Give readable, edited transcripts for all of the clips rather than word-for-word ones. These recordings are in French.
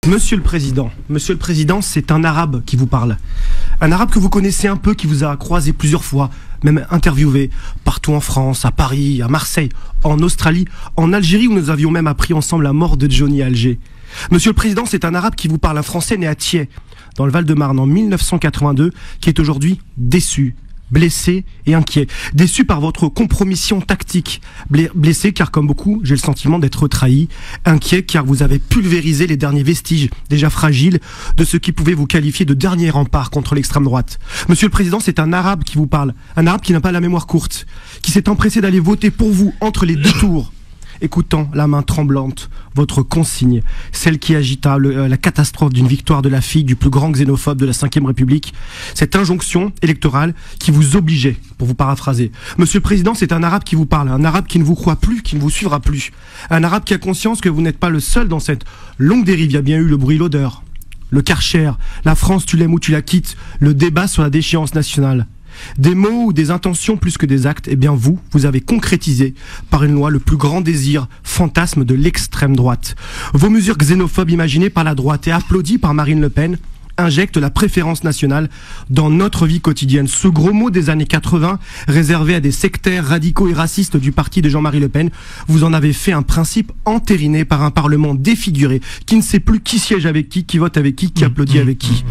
Monsieur le Président, c'est un arabe qui vous parle. Un arabe que vous connaissez un peu, qui vous a croisé plusieurs fois, même interviewé, partout en France, à Paris, à Marseille, en Australie, en Algérie, où nous avions même appris ensemble la mort de Johnny à Alger. Monsieur le Président, c'est un arabe qui vous parle, un Français né à Thiais, dans le Val-de-Marne, en 1982, qui est aujourd'hui déçu, blessé et inquiet. Déçu par votre compromission tactique. Blessé car, comme beaucoup, j'ai le sentiment d'être trahi. Inquiet car vous avez pulvérisé les derniers vestiges, déjà fragiles, de ce qui pouvait vous qualifier de dernier rempart contre l'extrême droite. Monsieur le Président, c'est un arabe qui vous parle. Un arabe qui n'a pas la mémoire courte, qui s'est empressé d'aller voter pour vous entre les deux tours, écoutant la main tremblante votre consigne, celle qui agita la catastrophe d'une victoire de la fille du plus grand xénophobe de la Ve République, cette injonction électorale qui vous obligeait, pour vous paraphraser. Monsieur le Président, c'est un arabe qui vous parle, un arabe qui ne vous croit plus, qui ne vous suivra plus, un arabe qui a conscience que vous n'êtes pas le seul dans cette longue dérive. Il y a bien eu le bruit, l'odeur, le Karcher, la France tu l'aimes ou tu la quittes, le débat sur la déchéance nationale. Des mots ou des intentions plus que des actes, eh bien vous avez concrétisé par une loi le plus grand désir, fantasme de l'extrême droite. Vos mesures xénophobes imaginées par la droite et applaudies par Marine Le Pen injecte la préférence nationale dans notre vie quotidienne. Ce gros mot des années 80, réservé à des sectaires radicaux et racistes du parti de Jean-Marie Le Pen, vous en avez fait un principe entériné par un Parlement défiguré, qui ne sait plus qui siège avec qui vote avec qui applaudit avec qui.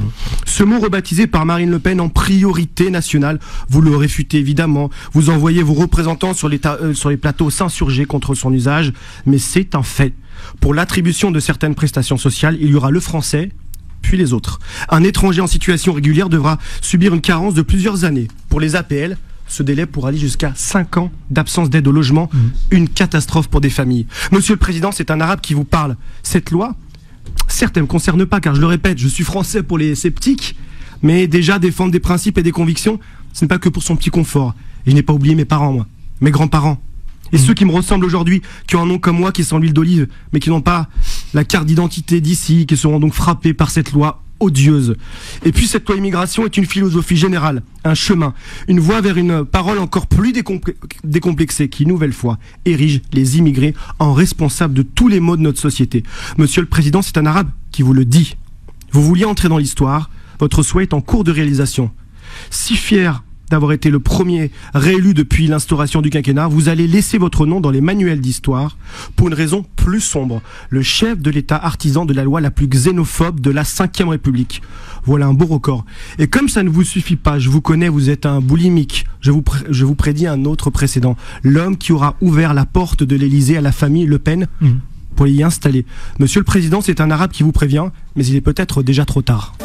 Ce mot rebaptisé par Marine Le Pen en priorité nationale, vous le réfutez évidemment, vous envoyez vos représentants sur les plateaux s'insurger contre son usage, mais c'est un fait. Pour l'attribution de certaines prestations sociales, il y aura le français, puis les autres. Un étranger en situation régulière devra subir une carence de plusieurs années. Pour les APL, ce délai pourra aller jusqu'à 5 ans d'absence d'aide au logement, une catastrophe pour des familles. Monsieur le Président, c'est un arabe qui vous parle. Cette loi, certes, elle ne me concerne pas, car je le répète, je suis français pour les sceptiques, mais déjà défendre des principes et des convictions, ce n'est pas que pour son petit confort. Et je n'ai pas oublié mes parents, moi, mes grands-parents. Et ceux qui me ressemblent aujourd'hui, qui ont un nom comme moi, qui sont l'huile d'olive, mais qui n'ont pas la carte d'identité d'ici, qui seront donc frappés par cette loi odieuse. Et puis cette loi immigration est une philosophie générale, un chemin, une voie vers une parole encore plus décomplexée qui, une nouvelle fois, érige les immigrés en responsables de tous les maux de notre société. Monsieur le Président, c'est un arabe qui vous le dit. Vous vouliez entrer dans l'histoire, votre souhait est en cours de réalisation. Si fier d'avoir été le premier réélu depuis l'instauration du quinquennat, vous allez laisser votre nom dans les manuels d'histoire pour une raison plus sombre. Le chef de l'État artisan de la loi la plus xénophobe de la Ve République. Voilà un beau record. Et comme ça ne vous suffit pas, je vous connais, vous êtes un boulimique. Je vous prédis un autre précédent. L'homme qui aura ouvert la porte de l'Élysée à la famille Le Pen pour y installer. Monsieur le Président, c'est un arabe qui vous prévient, mais il est peut-être déjà trop tard.